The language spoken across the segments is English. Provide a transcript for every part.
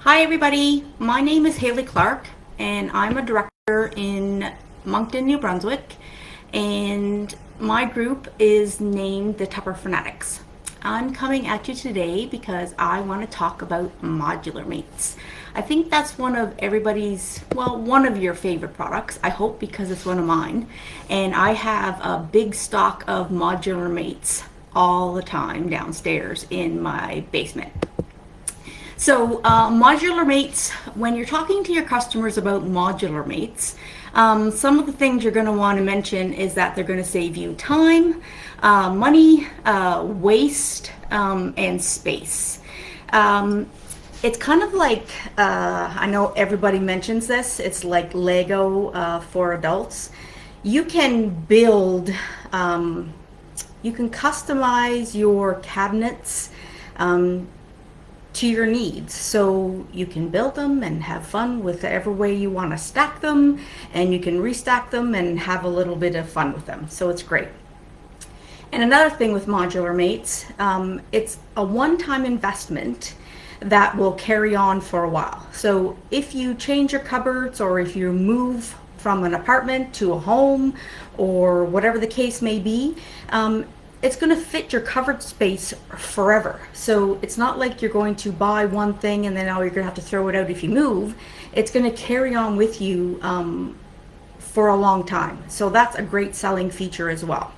Hi everybody, my name is Haley Clark and I'm a director in Moncton, New Brunswick, and my group is named the Tupper Fanatics. I'm coming at you today because I want to talk about modular mates. I think that's one of everybody's, well, one of your favorite products, I hope, because it's one of mine. And I have a big stock of modular mates all the time downstairs in my basement. So modular mates, when you're talking to your customers about modular mates, some of the things you're going to want to mention is that they're going to save you time, money, waste, and space. It's kind of like, I know everybody mentions this, it's like Lego for adults. You can build, you can customize your cabinets to your needs. So you can build them and have fun with whatever way you want to stack them, and you can restack them and have a little bit of fun with them. So it's great. And another thing with modular mates, it's a one-time investment that will carry on for a while. So if you change your cupboards, or if you move from an apartment to a home, or whatever the case may be, it's going to fit your cupboard space forever. So it's not like you're going to buy one thing and then now you're going to have to throw it out if you move. It's going to carry on with you for a long time. So that's a great selling feature as well.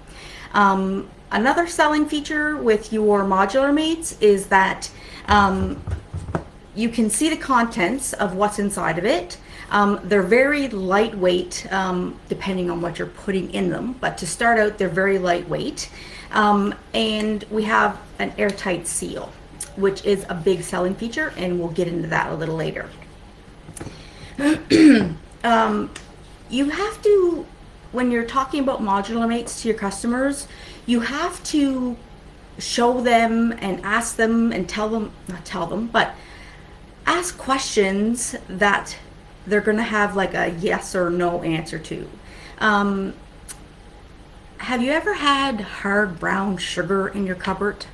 Another selling feature with your modular mates is that you can see the contents of what's inside of it. They're very lightweight, depending on what you're putting in them, but to start out, they're very lightweight. And we have an airtight seal, which is a big selling feature, and we'll get into that a little later. You have to, when you're talking about modular mates to your customers, you have to show them and ask them and but ask questions that they're going to have like a yes or no answer to. Have you ever had hard brown sugar in your cupboard?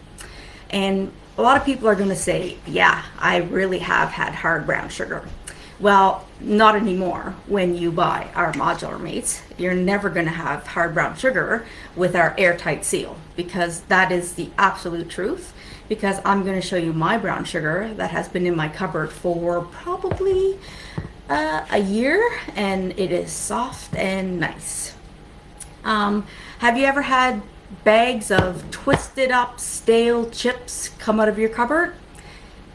And a lot of people are going to say, yeah, I really have had hard brown sugar. Well, not anymore. When you buy our modular mates, you're never going to have hard brown sugar with our airtight seal, because that is the absolute truth. Because I'm going to show you my brown sugar that has been in my cupboard for probably a year, and it is soft and nice. Have you ever had bags of twisted up stale chips come out of your cupboard?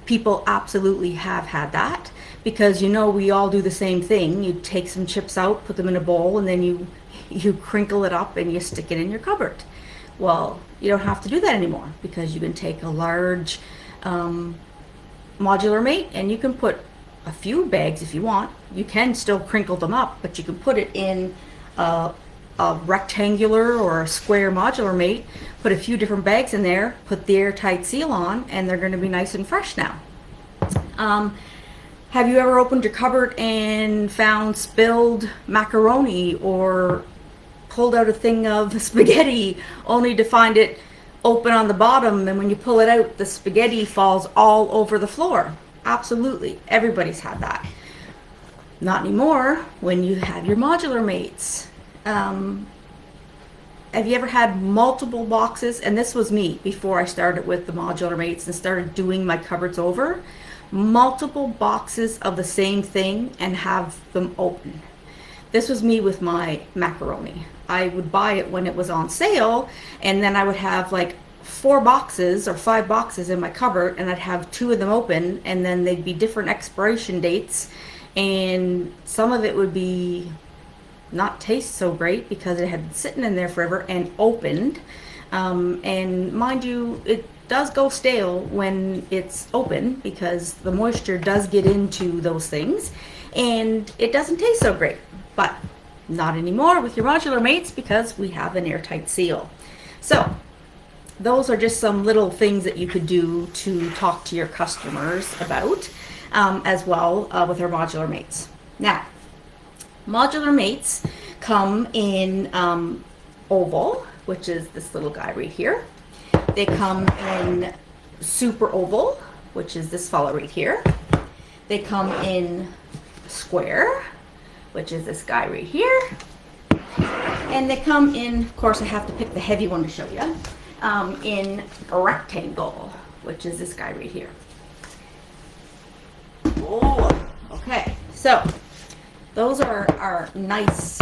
People absolutely have had that, because you know we all do the same thing. You take some chips out, put them in a bowl, and then you crinkle it up and you stick it in your cupboard. Well, you don't have to do that anymore, because you can take a large modular mate and you can put a few bags if you want. You can still crinkle them up, but you can put it in a rectangular or a square modular mate, put a few different bags in there, put the airtight seal on, and they're going to be nice and fresh now. Have you ever opened your cupboard and found spilled macaroni, or pulled out a thing of spaghetti only to find it open on the bottom, and when you pull it out, the spaghetti falls all over the floor? Absolutely, everybody's had that. Not anymore when you have your modular mates. Have you ever had multiple boxes? And this was me before I started with the modular mates and started doing my cupboards over. Multiple boxes of the same thing and have them open. This was me with my macaroni. I would buy it when it was on sale, and then I would have like 4 boxes or 5 boxes in my cupboard, and I'd have 2 of them open, and then they'd be different expiration dates, and some of it would be not taste so great because it had been sitting in there forever and opened. And mind you, it does go stale when it's open, because the moisture does get into those things and it doesn't taste so great. But not anymore with your modular mates, because we have an airtight seal. So those are just some little things that you could do to talk to your customers about, as well, with our modular mates. Now, modular mates come in oval, which is this little guy right here. They come in super oval, which is this fellow right here. They come in square, which is this guy right here. And they come in, of course I have to pick the heavy one to show you, in a rectangle, which is this guy right here. Oh, okay, so those are our nice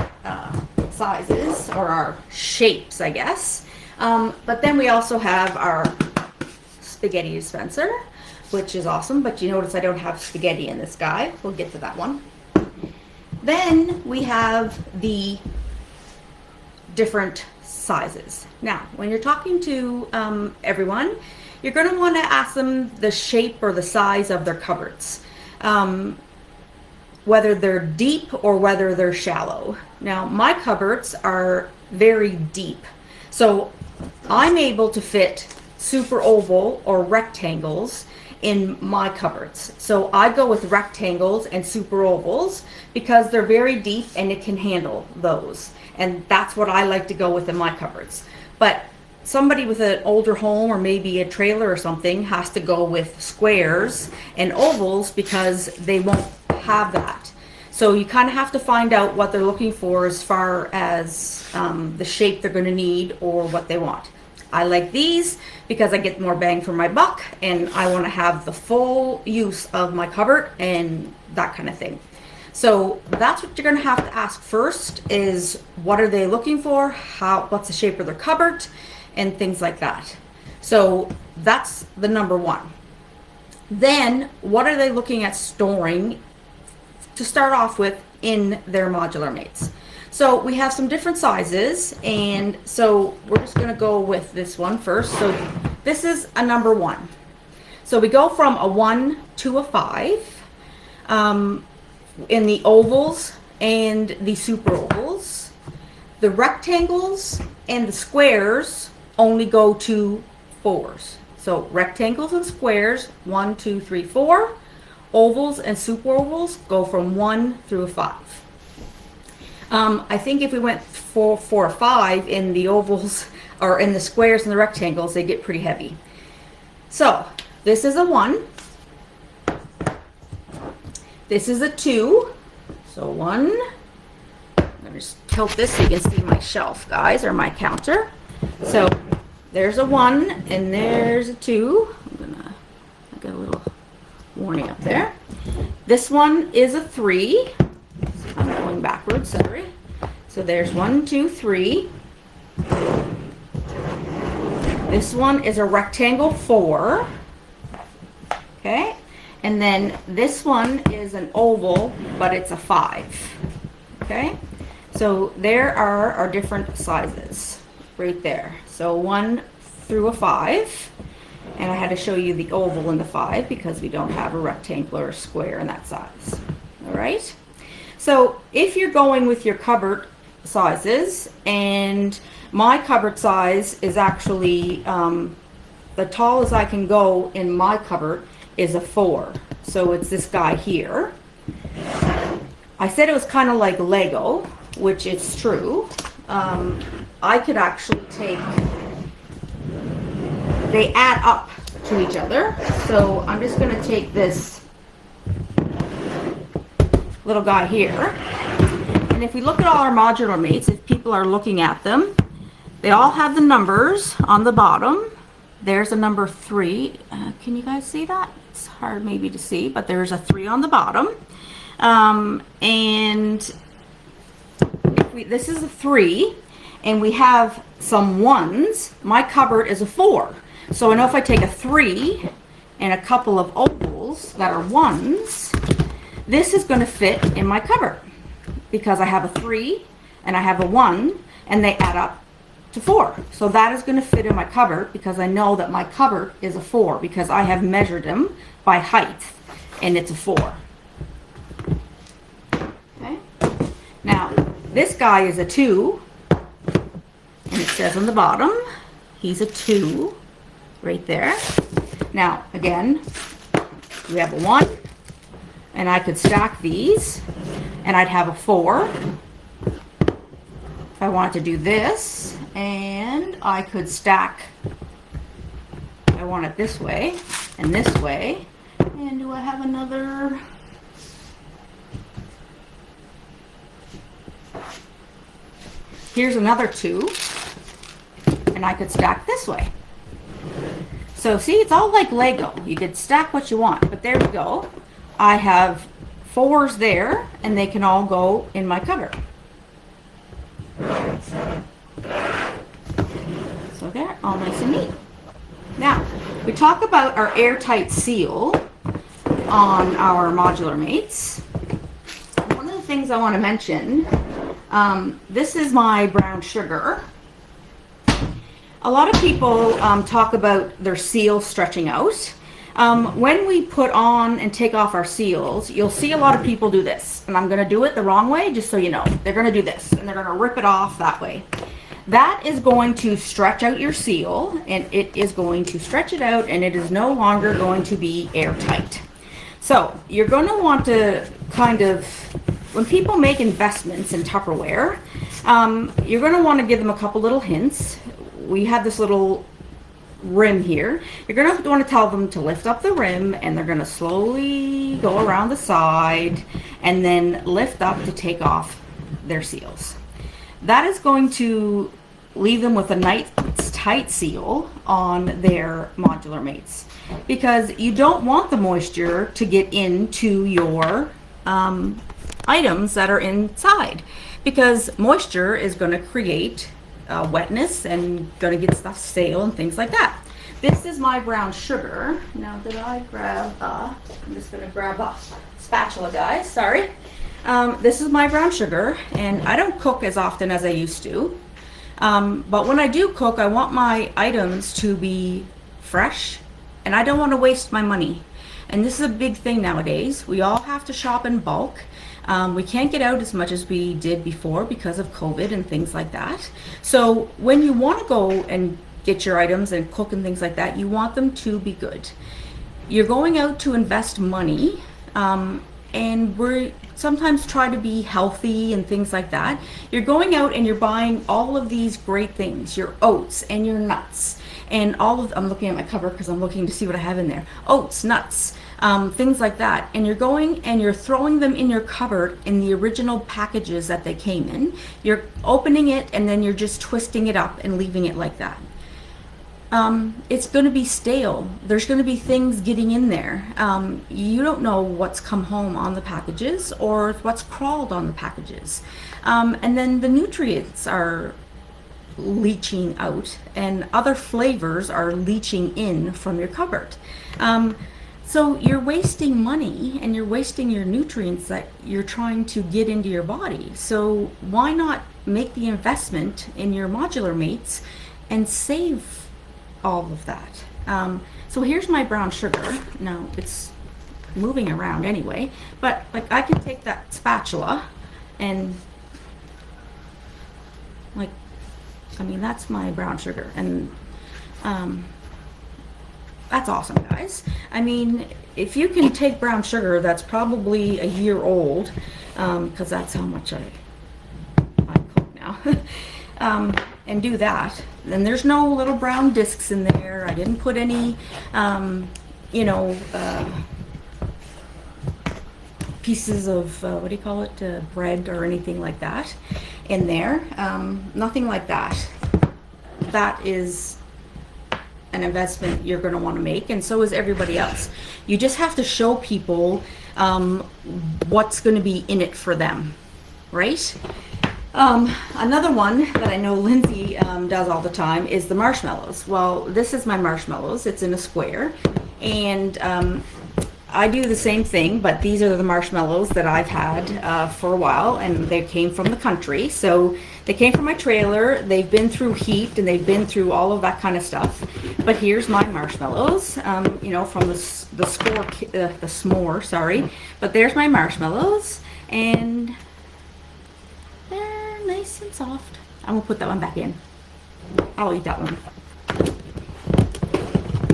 sizes, or our shapes, I guess. But then we also have our spaghetti dispenser, which is awesome, but you notice I don't have spaghetti in this guy. We'll get to that one. Then we have the different sizes. Now, when you're talking to everyone, you're going to want to ask them the shape or the size of their cupboards, whether they're deep or whether they're shallow. Now, my cupboards are very deep, so I'm able to fit super oval or rectangles in my cupboards. So I go with rectangles and super ovals because they're very deep and it can handle those. And that's what I like to go with in my cupboards. But somebody with an older home or maybe a trailer or something has to go with squares and ovals because they won't have that. So you kind of have to find out what they're looking for as far as the shape they're going to need or what they want. I like these because I get more bang for my buck and I want to have the full use of my cupboard and that kind of thing. So that's what you're going to have to ask first, is what are they looking for, what's the shape of their cupboard, and things like that. So that's the number one. Then what are they looking at storing to start off with in their modular mates? So we have some different sizes, and so we're just going to go with this one first. So this is a number 1. So we go from a 1 to a 5 in the ovals and the super ovals. The rectangles and the squares only go to 4s. So rectangles and squares, 1, 2, 3, 4. Ovals and super ovals go from 1 through a 5. I think if we went 4, 4, 5 in the ovals or in the squares and the rectangles, they get pretty heavy. So this is a 1. This is a 2. So 1. I'm going to just tilt this so you can see my shelf, guys, or my counter. So there's a 1 and there's a 2. I got a little warning up there. This one is a 3. I'm going backwards, sorry. So there's 1, 2, 3. This one is a rectangle 4. Okay. And then this one is an oval, but it's a 5. Okay. So there are our different sizes right there. So 1 through a 5. And I had to show you the oval and the 5 because we don't have a rectangle or a square in that size. All right. So if you're going with your cupboard sizes, and my cupboard size is actually the tallest I can go in my cupboard is a 4. So it's this guy here. I said it was kind of like Lego, which is true. I could actually take, they add up to each other. So I'm just going to take this little guy here. And if we look at all our modular mates, if people are looking at them, they all have the numbers on the bottom. There's a number 3. Can you guys see that? It's hard maybe to see, but there's a 3 on the bottom. And this is a 3, and we have some 1s. My cupboard is a 4. So I know if I take a 3 and a couple of ovals that are 1s, this is going to fit in my cupboard because I have a 3 and I have a 1 and they add up to 4. So that is going to fit in my cupboard because I know that my cupboard is a 4 because I have measured them by height and it's a 4. Okay. Now this guy is a 2 and it says on the bottom he's a 2 right there. Now again, we have a 1. And I could stack these, and I'd have a 4. If I wanted to do this, and I could stack, I want it this way, and And do I have another? Here's another two, and I could stack this way. So see, it's all like Lego. You could stack what you want, but there we go. I have 4s there, and they can all go in my cupboard. So they're all nice and neat. Now, we talk about our airtight seal on our modular mates. One of the things I want to mention, this is my brown sugar. A lot of people talk about their seal stretching out. When we put on and take off our seals, you'll see a lot of people do this, and I'm going to do it the wrong way, just so you know. They're going to do this, and they're going to rip it off that way. That is going to stretch out your seal, and it is going to stretch it out, and it is no longer going to be airtight. So you're going to want to kind of, when people make investments in Tupperware, you're going to want to give them a couple little hints. We have this little rim here. You're going to want to tell them to lift up the rim, and they're going to slowly go around the side and then lift up to take off their seals. That is going to leave them with a nice tight seal on their modular mates, because you don't want the moisture to get into your items that are inside, because moisture is going to create wetness and going to get stuff stale and things like that. This is my brown sugar. Now, did I grab I'm just going to grab a spatula, guys. Sorry. This is my brown sugar, and I don't cook as often as I used to. But when I do cook, I want my items to be fresh, and I don't want to waste my money. And this is a big thing nowadays. We all have to shop in bulk. We can't get out as much as we did before because of COVID and things like that. So when you want to go and get your items and cook and things like that, you want them to be good. You're going out to invest money, and we're sometimes try to be healthy and things like that. You're going out and you're buying all of these great things, your oats and your nuts and all of, I'm looking at my cover because I'm looking to see what I have in there. Oats, nuts, things like that. And you're going and you're throwing them in your cupboard in the original packages that they came in. You're opening it and then you're just twisting it up and leaving it like that. It's going to be stale. There's going to be things getting in there. You don't know what's come home on the packages or what's crawled on the packages. And then the nutrients are leaching out and other flavors are leaching in from your cupboard. So you're wasting money and you're wasting your nutrients that you're trying to get into your body. So why not make the investment in your modular mates and save all of that. So here's my brown sugar. Now it's moving around anyway, but like I can take that spatula and like, I mean, that's my brown sugar, and that's awesome, guys. I mean, if you can take brown sugar that's probably a year old, because that's how much I cook now, and do that, then there's no little brown discs in there. I didn't put any, pieces of, what do you call it, bread or anything like that in there. Nothing like that. That is an investment you're going to want to make, and so is everybody else. You just have to show people what's going to be in it for them, right? Another one that I know Lindsay does all the time is the marshmallows. Well, this is my marshmallows. It's in a square, and I do the same thing, but these are the marshmallows that I've had for a while, and they came from the country. So they came from my trailer. They've been through heat, and they've been through all of that kind of stuff. But here's my marshmallows, from the s'more, sorry. But there's my marshmallows, and they're nice and soft. I'm gonna put that one back in. I'll eat that one.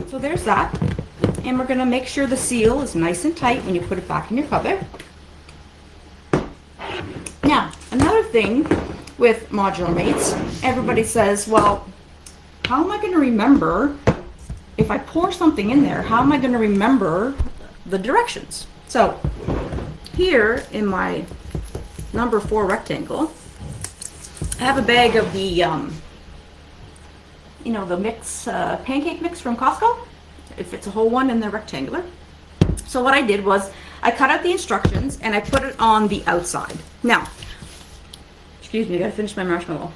So there's that. And we're gonna make sure the seal is nice and tight when you put it back in your cupboard. Now, another thing with modular mates, everybody says, well, how am I gonna remember if I pour something in there? How am I gonna remember the directions. So here in my number 4 rectangle, I have a bag of the, you know, the mix, pancake mix from Costco. It fits a whole one in the rectangular. So what I did was I cut out the instructions and I put it on the outside. Now, excuse me, I gotta finish my marshmallow.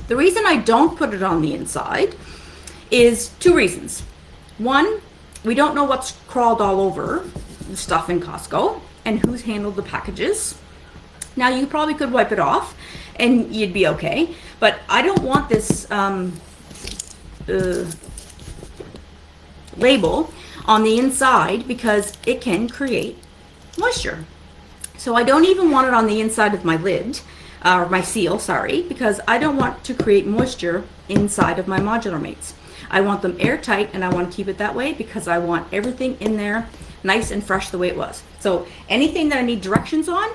The reason I don't put it on the inside is 2 reasons. One, we don't know what's crawled all over the stuff in Costco and who's handled the packages. Now, you probably could wipe it off and you'd be okay, but I don't want this label on the inside because it can create moisture. So I don't even want it on the inside of my lid, or my seal, sorry, because I don't want to create moisture inside of my modular mates. I want them airtight and I want to keep it that way because I want everything in there nice and fresh the way it was. So anything that I need directions on,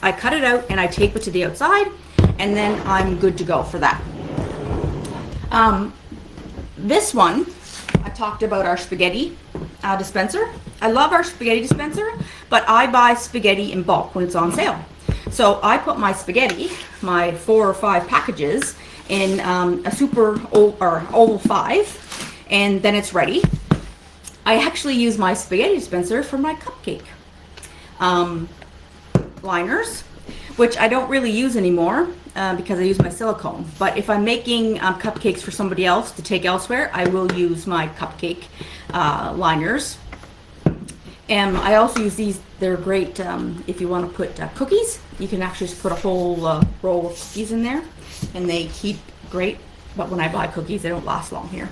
I cut it out and I tape it to the outside, and then I'm good to go for that. This one, I talked about our spaghetti dispenser. I love our spaghetti dispenser, but I buy spaghetti in bulk when it's on sale. So I put my spaghetti, my 4 or 5 packages, in a super old or oval 5, and then it's ready. I actually use my spaghetti dispenser for my cupcake liners, which I don't really use anymore because I use my silicone. But if I'm making cupcakes for somebody else to take elsewhere, I will use my cupcake liners. And I also use these. They're great if you want to put cookies. You can actually just put a whole roll of cookies in there, and they keep great. But when I buy cookies, they don't last long here.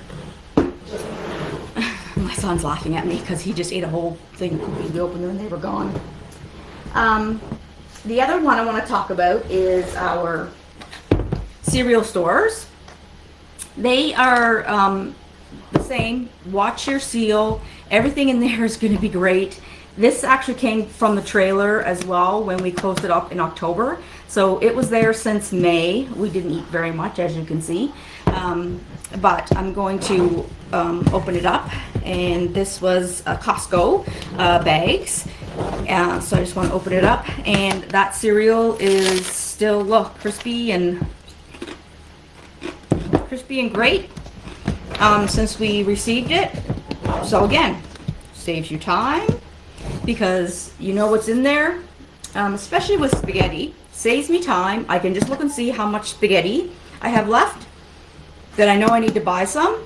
My son's laughing at me because he just ate a whole thing of cookies. We opened them and they were gone. The other one I want to talk about is our cereal stores. They are the same. Watch your seal. Everything in there is going to be great. This actually came from the trailer as well when we closed it up in October. So it was there since May. We didn't eat very much, as you can see. But I'm going to open it up. And this was Costco bags. So I just want to open it up. And that cereal is still, look, crispy and great since we received it. So again, saves you time because you know what's in there, especially with spaghetti. Saves me time. I can just look and see how much spaghetti I have left that I know I need to buy some.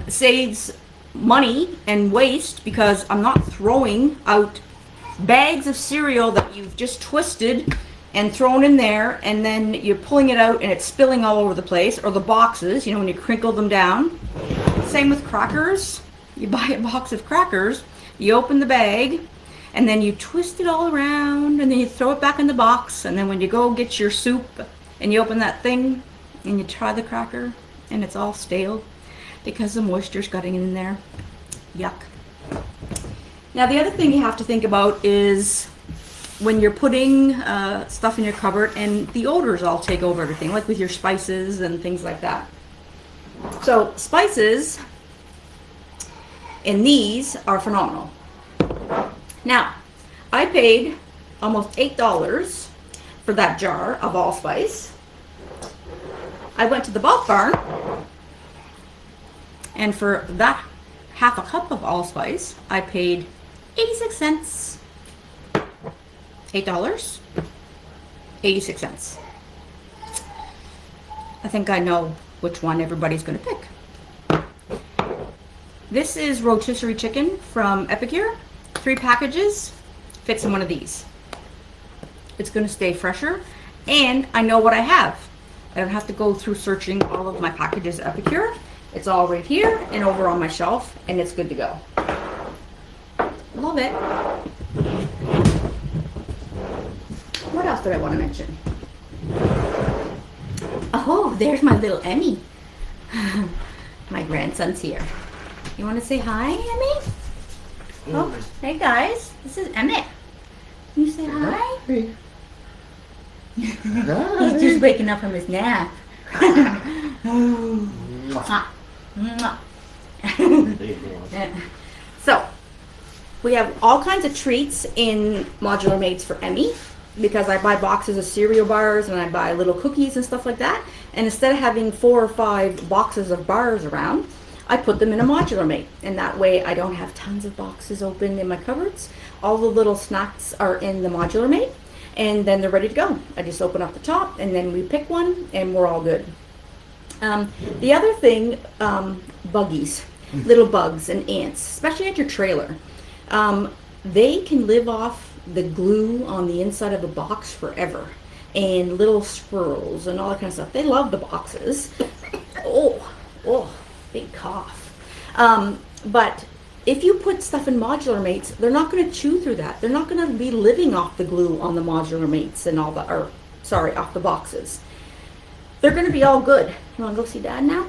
Saves money and waste because I'm not throwing out bags of cereal that you've just twisted and thrown in there, and then you're pulling it out and it's spilling all over the place, or the boxes, you know, when you crinkle them down. Same with crackers. You buy a box of crackers, you open the bag, and then you twist it all around, and then you throw it back in the box, and then when you go get your soup and you open that thing and you try the cracker and it's all stale because the moisture's getting in there. Yuck. Now the other thing you have to think about is when you're putting stuff in your cupboard and the odors all take over everything, like with your spices and things like that. So spices in these are phenomenal. Now, I paid almost $8 for that jar of allspice. I went to the bulk barn, and for that half a cup of allspice, I paid 86 cents. $8, 86 cents. I think I know which one everybody's going to pick. This is rotisserie chicken from Epicure. 3 packages, fits in one of these. It's going to stay fresher, and I know what I have. I don't have to go through searching all of my packages at Epicure. It's all right here and over on my shelf, and it's good to go. Love it. What else did I want to mention? Oh, there's my little Emmy. My grandson's here. You want to say hi, Emmy? Oh, hey guys, this is Emmett. Can you say hi? Hi. He's just waking up from his nap. So, We have all kinds of treats in Modular Mates for Emmy, because I buy boxes of cereal bars and I buy little cookies and stuff like that. And instead of having 4 or 5 boxes of bars around, I put them in a Modular Mate. And that way I don't have tons of boxes open in my cupboards. All the little snacks are in the Modular Mate, and then they're ready to go. I just open up the top and then we pick one and we're all good. The other thing, buggies, little bugs and ants, especially at your trailer. They can live off the glue on the inside of a box forever, and little squirrels and all that kind of stuff. They love the boxes. Oh, big cough. But if you put stuff in Modular Mates, they're not going to chew through that. They're not going to be living off the glue on the Modular Mates and all the, off the boxes. They're going to be all good. You want to go see Dad now?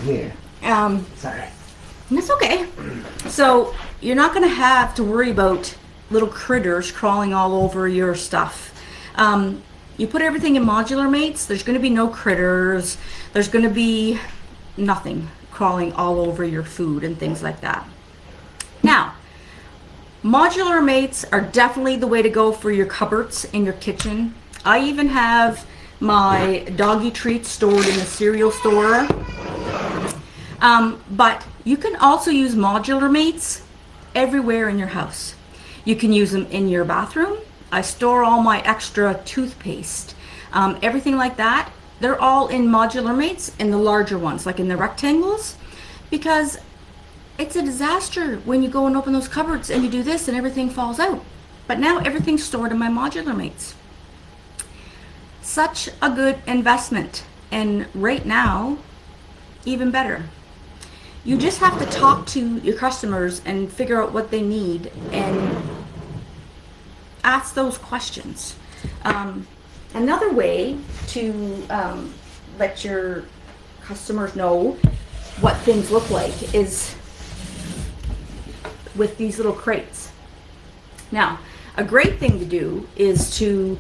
Yeah. Sorry. That's okay. So you're not going to have to worry about little critters crawling all over your stuff. You put everything in Modular Mates, there's going to be no critters. There's going to be nothing crawling all over your food and things like that. Now, Modular Mates are definitely the way to go for your cupboards in your kitchen. I even have my doggy treats stored in the cereal store. But you can also use Modular Mates everywhere in your house. You can use them in your bathroom. I store all my extra toothpaste, everything like that. They're all in Modular Mates, in the larger ones, like in the rectangles, because it's a disaster when you go and open those cupboards and you do this and everything falls out. But now everything's stored in my Modular Mates. Such a good investment, and right now, even better. You just have to talk to your customers and figure out what they need and ask those questions. Another way to let your customers know what things look like is with these little crates. Now, a great thing to do is to,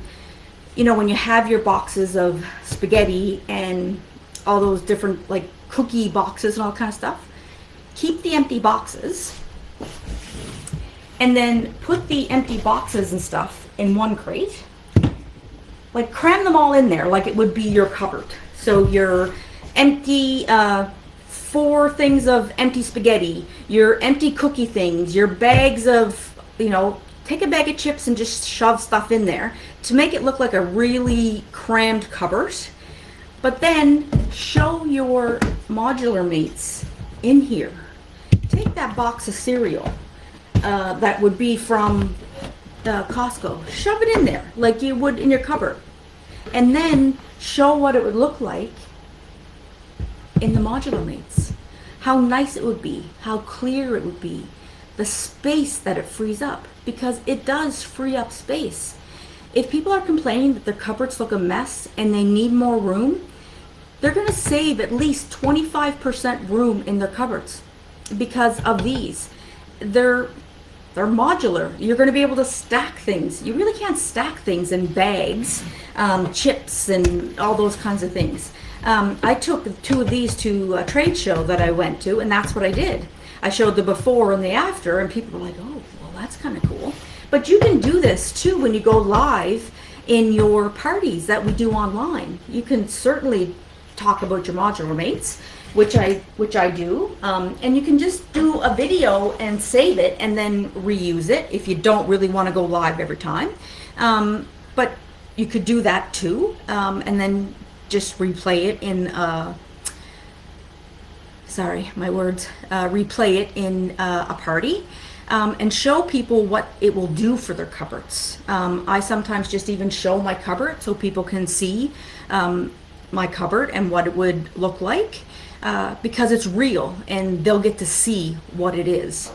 when you have your boxes of spaghetti and all those different like cookie boxes and all kind of stuff, keep the empty boxes and then put the empty boxes and stuff in one crate. Like cram them all in there like it would be your cupboard. So your empty 4 things of empty spaghetti, your empty cookie things, your bags of, take a bag of chips and just shove stuff in there to make it look like a really crammed cupboard. But then show your Modular Mates in here. Take that box of cereal that would be from Costco, shove it in there like you would in your cupboard, and then show what it would look like in the Modular Mates. How nice it would be, how clear it would be, the space that it frees up, because it does free up space. If people are complaining that their cupboards look a mess and they need more room, they're going to save at least 25% room in their cupboards because of these. They're modular. You're going to be able to stack things. You really can't stack things in bags, chips and all those kinds of things. I took 2 of these to a trade show that I went to, and that's what I did. I showed the before and the after, and people were like, oh, well, that's kind of cool. But you can do this too when you go live in your parties that we do online. You can certainly talk about your Modular Mates, which I do, and you can just do a video and save it and then reuse it if you don't really want to go live every time. But you could do that too, and then just replay it in replay it in a party, and show people what it will do for their cupboards. I sometimes just even show my cupboard so people can see my cupboard and what it would look like, because it's real and they'll get to see what it is.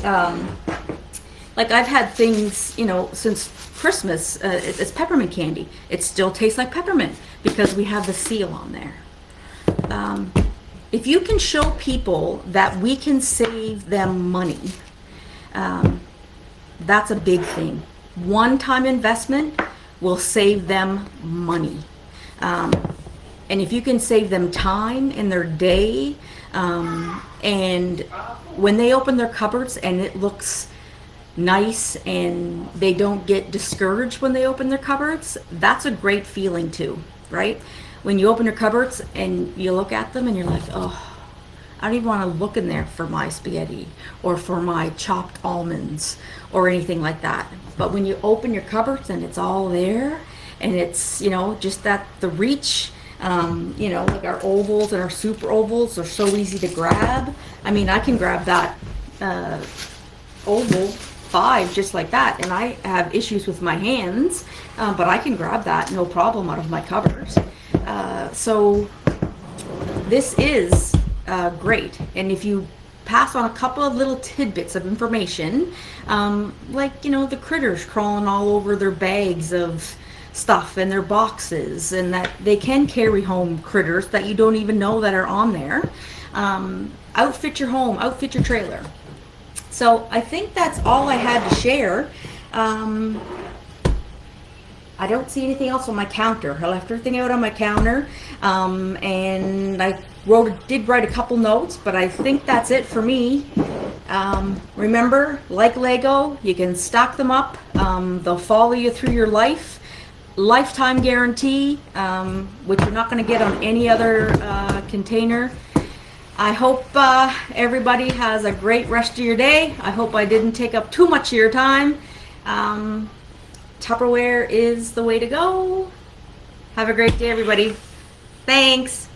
Like I've had things, since Christmas, it's peppermint candy. It still tastes like peppermint because we have the seal on there. If you can show people that we can save them money, that's a big thing. One-time investment will save them money. And if you can save them time in their day, and when they open their cupboards and it looks nice and they don't get discouraged when they open their cupboards, that's a great feeling too, right? When you open your cupboards and you look at them and you're like, oh, I don't even want to look in there for my spaghetti or for my chopped almonds or anything like that. But when you open your cupboards and it's all there and it's, you know, just that the reach, you know, like our ovals and our super ovals are so easy to grab. I mean, I can grab that oval 5 just like that, and I have issues with my hands, but I can grab that no problem out of my covers. So this is great, and if you pass on a couple of little tidbits of information, like, you know, the critters crawling all over their bags of stuff and their boxes, and that they can carry home critters that you don't even know that are on there. Outfit your home, outfit your trailer. So I think that's all I had to share. I don't see anything else on my counter. I left everything out on my counter, and I did write a couple notes, but I think that's it for me. Remember, like Lego, you can stock them up. They'll follow you through your life. Lifetime guarantee, which you're not going to get on any other container. I hope everybody has a great rest of your day. I hope I didn't take up too much of your time. Tupperware is the way to go. Have a great day, everybody. Thanks.